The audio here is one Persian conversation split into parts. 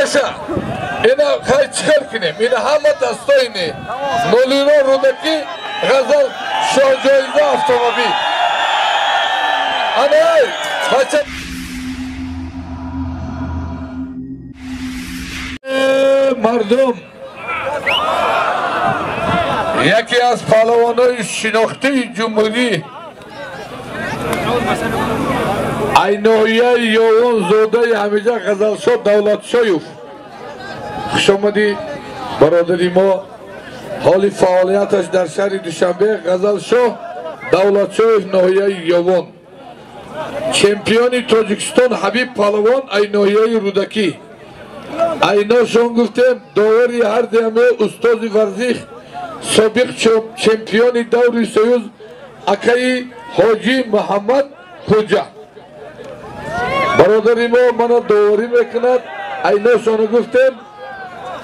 Meşa, ina kay çıkar kine, ina hama dastoyni, Noliro Rudaki, Gazal Şojoyda avtomobil. Anay, kaçak. Mardum, یکی از پهلوانان شناخته جمهوری عینویه یوان زوده همیشه غزلشاه دولتشایوف خوش آمدی برادری ما حال فعالیتش در شهر دوشنبه غزلشاه دولتشایوف ناحیه یوان چمپیون تاجیکستان حبیب پهلوان عینویه رودکی عیناشان گفتم داوری هر دمه استاد ورزش سابق چمپیون دوری سویوز اکای حاجی محمد خوجا برادری ما منو داوری میکند عیناشان گفتم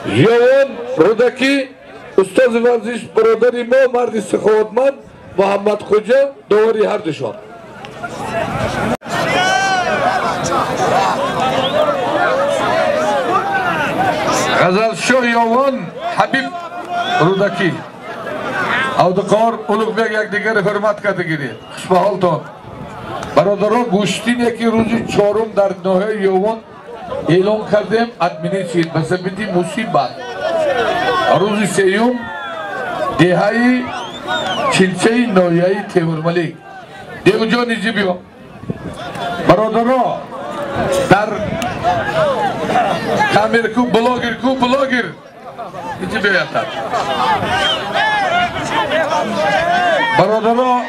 یوان رودکی استاد ورزش برادری ما مرد سخاوتمند محمد خوجا داوری هر دوشان غزلشاه یوان حبیب رودکی اودقار اولوغبگ یک دیگر حرمت کرده گیری خوش به حالتان برادران گوشتین یکی روزی چهارم در ناحیه یوان اعلان کردیم ادمینی چید بسببی مصیبت روزی سیوم دههای چلچه ناحیه تیمورملیک دیو جان ایجی بیا برادران در کامیر کو بلاگر ایجی بیایتر برادران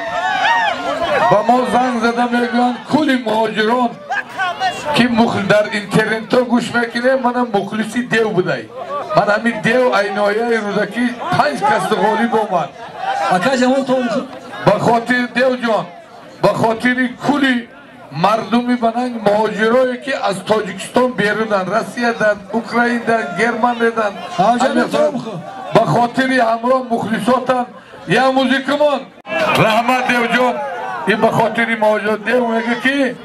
با ما زنگ زده میگویند کلی مهاجران که در اینترنت گوش میکنه منم مخلصی دیو بودای من همین دیو عینویه رودکی 5 کس غالب اومد با خاطر دیو جان با خاطر کلی مردمی بنانگ مهاجرایی که از تاجیکستان بیرونن روسیه دن اوکراین دن گرمن دن با خاطر همراه مخلصاتن یا موزیکمان رحمت دیو جان این با خاطر مهاجرات دیو میگه که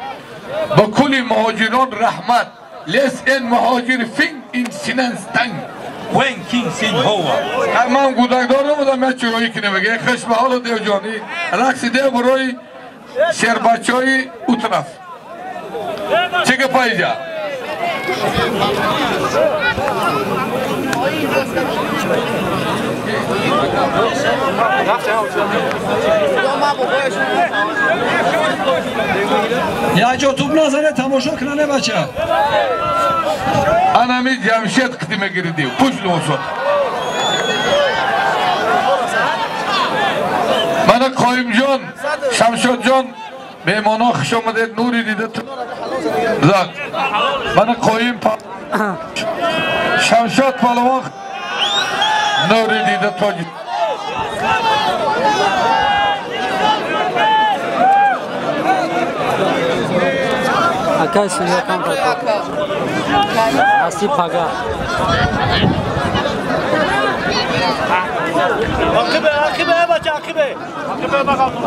با کلی مهاجران رحمت لیس این مهاجر فین این سیننستنگ وین کین سین هوا من گودکدار نمودم یا چرایی که نمیگه خوش به حال دیو جانی رقص دیو برای شهر بچه های او طرف چه که پایجا یا جا توب نزنه تماشا کنه بچه انامی جمشید کتیمه گردیو پوچ لوسون من قایم جان شمشاد جان میمانا خوش آمدید نوری دیده زد من قایم شمشاد پهلوان نوری دیده تاجی Acá se dio campo. Así paga. Akibe baca akibe bakalım.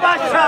Baca.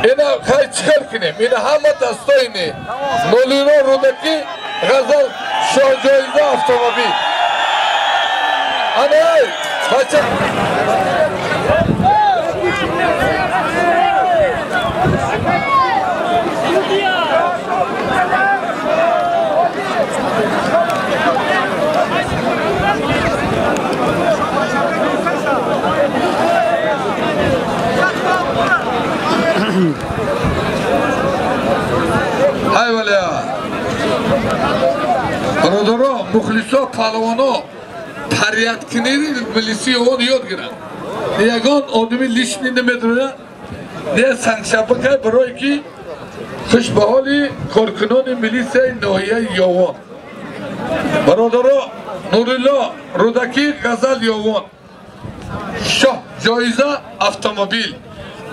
اینا کای چکر کنیم اینا همه دستایینه نولینو رودکی غزل شاهجایزه автомобиль анай бача بله برادرها مخلصا پهلوانا پریت کنید ملیسی اون یاد گیرن یگان آدمی لیشنی نمیدونه نه سنگشبه که برای که خوش به حالی کارکنان ملیسی ناحیه یاوان برادرها نورالله رودکی غزل یاوان شاه جایزه автомобиль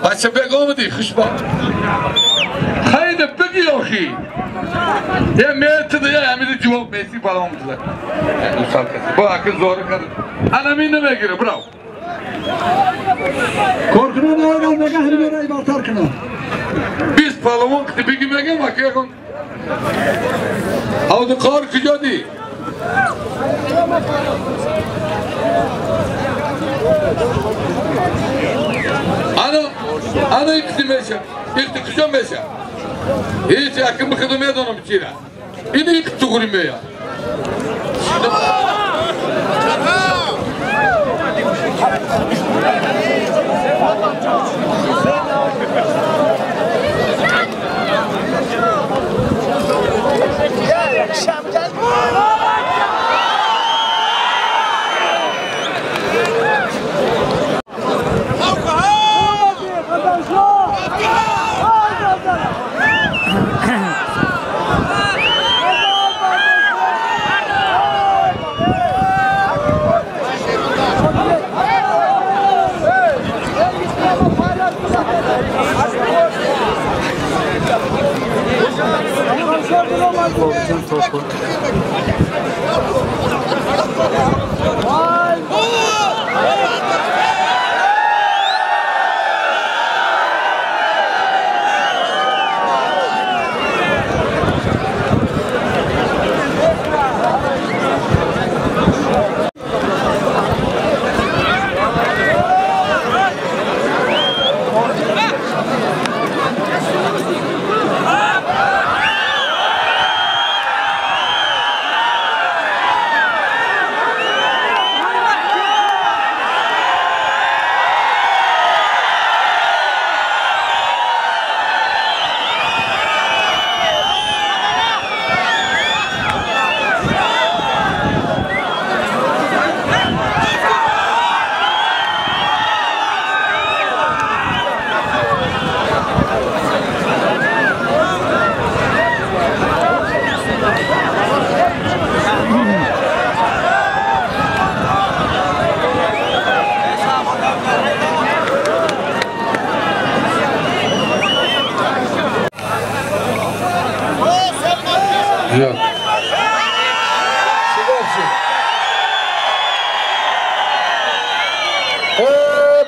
بچه بگ آمدی خوش با خیلی بگی آخی یه میتده یه امیده جواب میسی بالا آمدیده دو سال کسی با اکل زاره کرد انمی نمیگیره براو کارکنان آقا نگه هنی برای بالتر کنن 20 پهلوان کتی بگی میگم اکی اکن او کار کجا دی انا یکتی میشه یکتی کجا میشه هیچ اکم بخدو میدانم چیره اینی یک تغری میه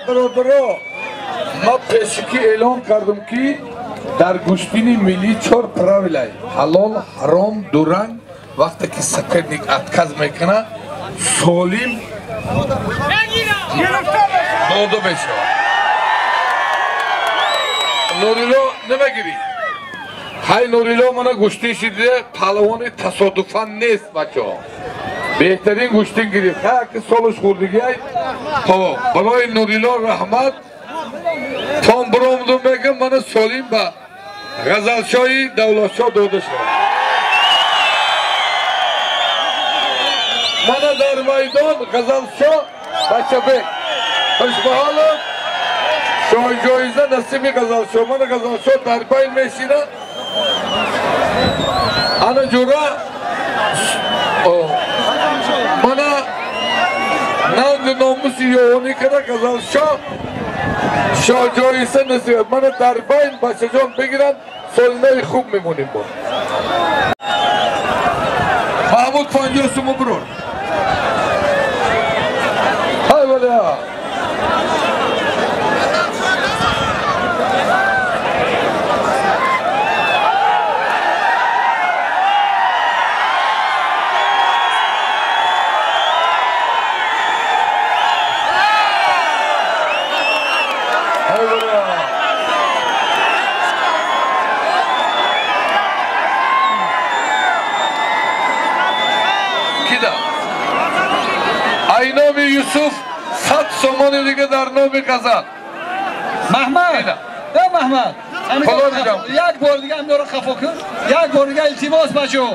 برادرها ما پیشکی اعلام کردم که در گوشتین ملی 4 پراویلای حلال حرام دورنگ وقتی که سکرنیک اتکاز میکنه سالم داده بشه نوریلا نمیگیری های نوریلا منو گوشتی شده پهلوان تصادفاً نیست بچه ها بهترین گوشتین گرفت که سالش خوردگی های برای نوریلا رحمت تام برامدون میگم من سالیم با غزلشای دولتشاه داده شد من در میدان غزلشاه بچه بگ خوش به حالم شاه جایزه نصیب غزلشاه من غزلشاه در بین میشینه انا جورا مانا نام ناموسی یوانی کنه غزلشاه شاه جایزه نصیب من در بین بچه جان بگیرن سالنه خوب میمونیم با محمود 50 مبرور های بله اینام یوسف 100 سومانی دیگه در نام غزل محمد محمد یک بار دیگه هم داره خفا کن. یک بار دیگه التماس بچه‌ها.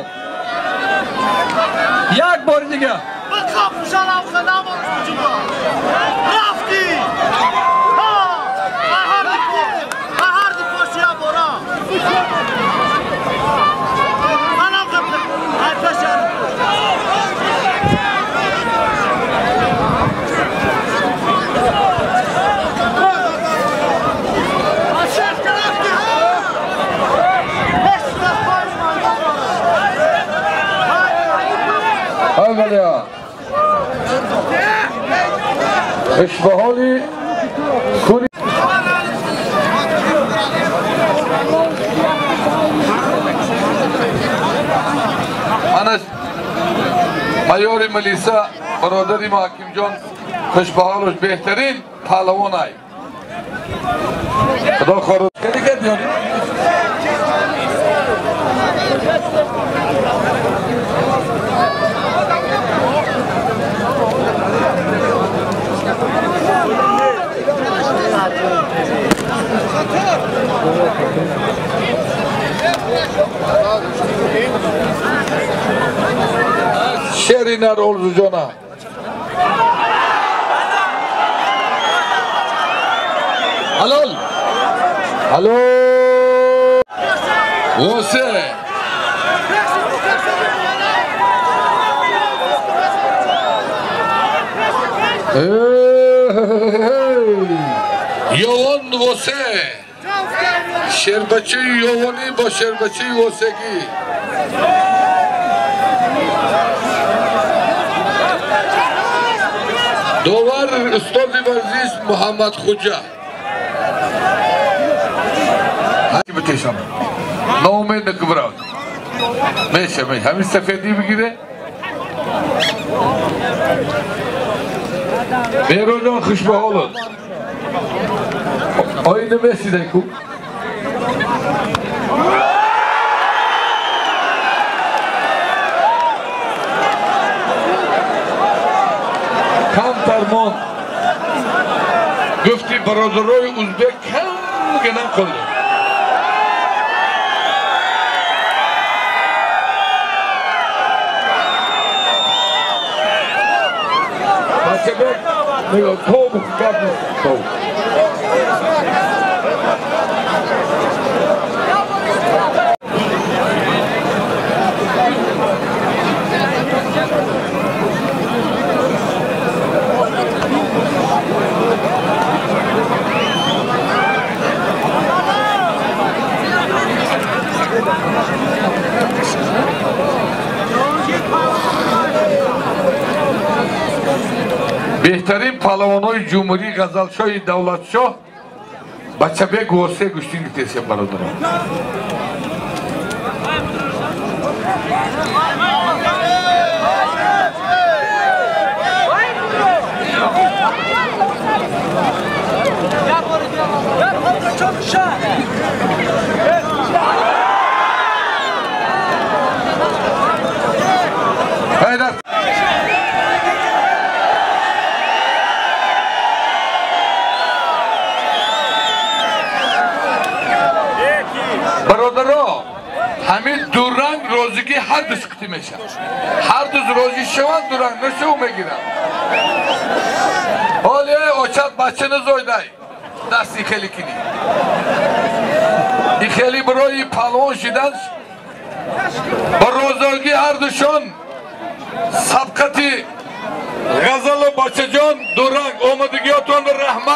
یک بار دیگه. بخواب شلم خدام وجودا رفتی ها هر دی پوشیا برا منم قبل ای پشر اولا اشباهالی کنی انس مایور ملیسا برادری ما حکیم جان خوشبحالش بهترین پهلوان ای خدا خواهد کدی که بیاری شیرینر اولزو جانا حلال حلو واسه یوان واسه شربچه یوانی با شربچه واسگی داور استاد ورزش محمد خوجا هکی بتشم ناامید نکبراد میشه همین سفیدی بگیره بیرونان خوشبحالت آینه میسیده کو کم ترمان گفتی برادرای ازبک کم گنم کنده بچه بک نگاه تو بخواب تو بهترین پهلوانای جمهوری غزلشاه دولتشاه بچه‌بک واسه گوشتین گیتیسیم برادران برادرها همین دو رنگ روزگی هر دو سکتی میشه هر دو روزی شوان دو رنگ نشو میگیرن حالی اوچت بچه نزویدای دستی خیلی کنی این خیلی برای پهلوان شدن با روزگی هر دوشون سبقتی غزل و بچه جان دو رنگ آمدگیاتون رحمت